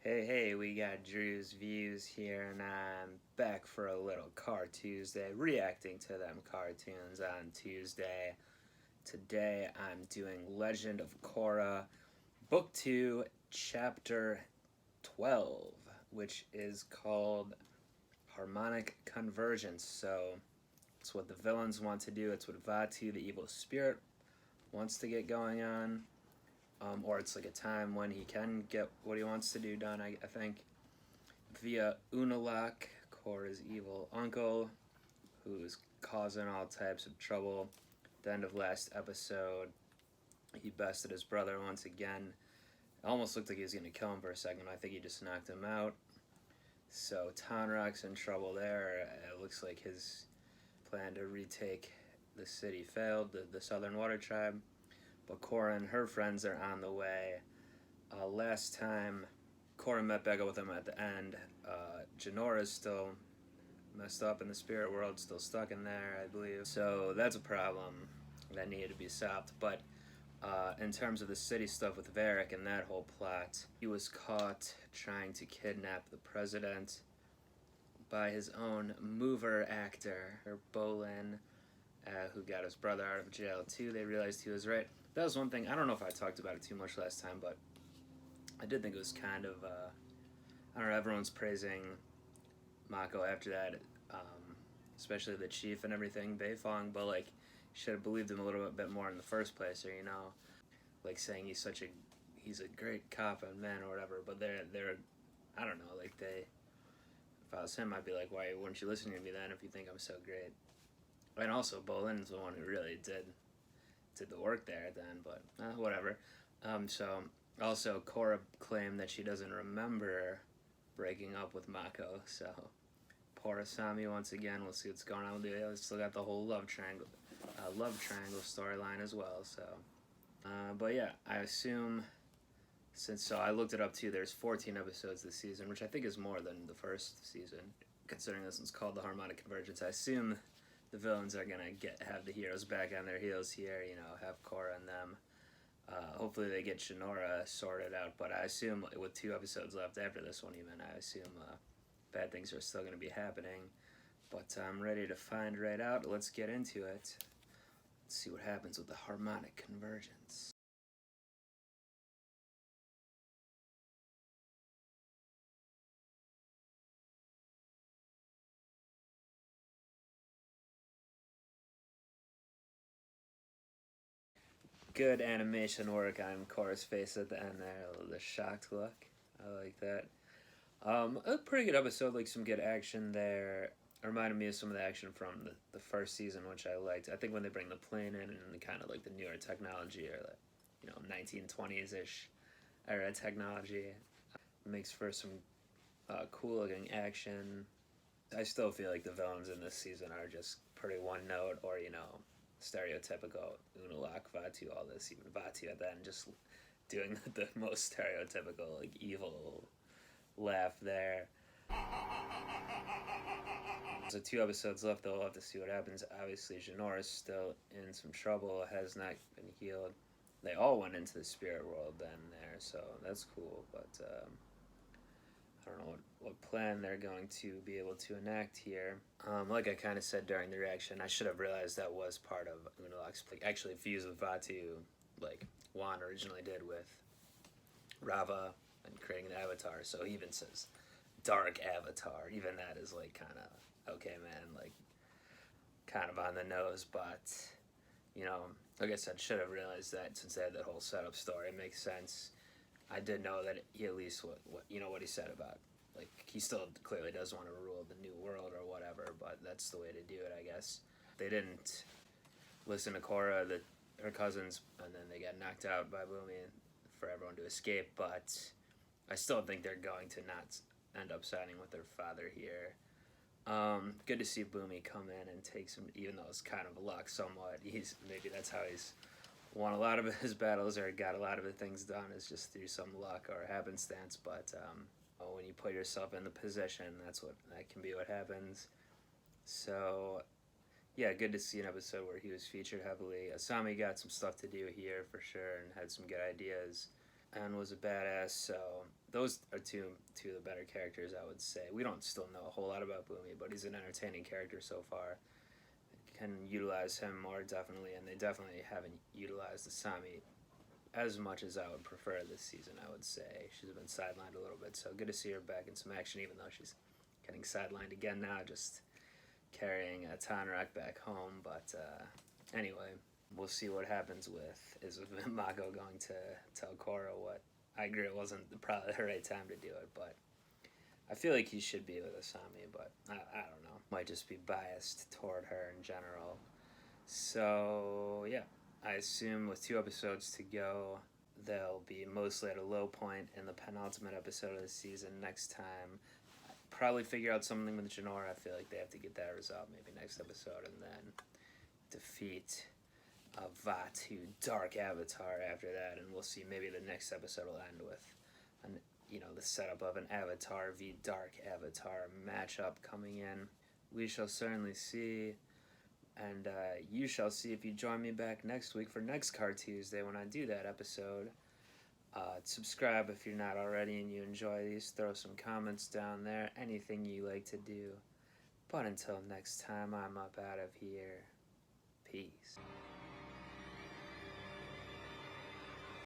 Hey, we got Drewz Viewz here, and I'm back for a little Car Tuesday, reacting to them cartoons on Tuesday. Today I'm doing Legend of Korra, Book 2, Chapter 12, which is called Harmonic Convergence. So, it's what the villains want to do, it's what Vaatu, the evil spirit, wants to get going on. Or it's like a time when he can get what he wants to do done, I think. Via Unalak, Korra's evil uncle, who's causing all types of trouble. At the end of last episode, he bested his brother once again. It almost looked like he was going to kill him for a second. I think he just knocked him out. So Tonrock's in trouble there. It looks like his plan to retake the city failed, the Southern Water Tribe. But Korra and her friends are on the way. Last time Korra met back up with him at the end. Janora's still messed up in the spirit world, still stuck in there, I believe. So that's a problem that needed to be solved. But in terms of the city stuff with Varric and that whole plot, he was caught trying to kidnap the president by his own mover actor, Bolin, who got his brother out of jail too. They realized he was right. That was one thing. I don't know if I talked about it too much last time, but I did think it was kind of, I don't know, everyone's praising Mako after that, especially the chief and everything, Beifong, but like, should have believed him a little bit more in the first place, or, you know, like saying he's a great cop and man or whatever, but they're, I don't know, like if I was him, I'd be like, why weren't you listening to me then if you think I'm so great? And also, Bolin's the one who really did the work there then, but whatever. So also, Korra claimed that she doesn't remember breaking up with Mako, so poor Asami once again. We'll see what's going on with it. Still got the whole love triangle storyline as well. So, but yeah, I assume so I looked it up too. There's 14 episodes this season, which I think is more than the first season, considering this one's called the Harmonic Convergence. I assume the villains are gonna have the heroes back on their heels here. You know, have Korra and them. Hopefully they get Shinora sorted out, but I assume with 2 episodes left after this one even, I assume bad things are still going to be happening. But I'm ready to find right out. Let's get into it. Let's see what happens with the Harmonic Convergence. Good animation work on Korra's face at the end there. The shocked look. I like that. A pretty good episode, like some good action there. It reminded me of some of the action from the first season, which I liked. I think when they bring the plane in and kind of like the newer technology, or like, you know, 1920s-ish era technology, makes for some cool looking action. I still feel like the villains in this season are just pretty one note, or, you know, stereotypical. Unalak, Vaatu, all this, even Vaatu at the end, just doing the most stereotypical, like, evil laugh there. So 2 episodes left, though. We'll have to see what happens. Obviously, Janora's still in some trouble, has not been healed. They all went into the spirit world then there, so that's cool, but I don't know what plan they're going to be able to enact here. Like I kind of said during the reaction, I should have realized that was part of Unalak's, like, actually fused with Vaatu, like Juan originally did with Rava and creating the avatar, so he even says dark avatar. Even that is like kind of okay, man, like kind of on the nose, but you know, like I said, should have realized that since they had that whole setup story. It makes sense. I did know that he at least what you know what he said about, like, he still clearly does want to rule the new world or whatever, but that's the way to do it, I guess. They didn't listen to Korra, her cousins, and then they got knocked out by Boomy for everyone to escape, but I still think they're going to not end up siding with their father here. Good to see Boomy come in and take some, even though it's kind of luck somewhat. Maybe that's how he's won a lot of his battles or got a lot of the things done, is just through some luck or happenstance. But when you put yourself in the position, that can be what happens. So yeah, good to see an episode where he was featured heavily. Asami got some stuff to do here for sure and had some good ideas. and was a badass. So those are two of the better characters, I would say. We don't still know a whole lot about Boomy, but he's an entertaining character so far. Can utilize him more, definitely, and they definitely haven't utilized Asami as much as I would prefer this season, I would say. She's been sidelined a little bit, so good to see her back in some action, even though she's getting sidelined again now, just carrying a Tanrak back home. But anyway, we'll see what happens with, is Mako going to tell Korra what? I agree it wasn't probably the right time to do it, but I feel like he should be with Asami, but I don't know. Might just be biased toward her in general. So, yeah. I assume with 2 episodes to go, they'll be mostly at a low point in the penultimate episode of the season next time. Probably figure out something with Jinora. I feel like they have to get that resolved maybe next episode, and then defeat Vatu Dark Avatar after that, and we'll see. Maybe the next episode will end with the setup of an Avatar v Dark Avatar matchup coming in. We shall certainly see, and you shall see if you join me back next week for next Car Tuesday when I do that episode. Subscribe if you're not already and you enjoy these. Throw some comments down there, anything you like to do. But until next time, I'm up out of here. Peace.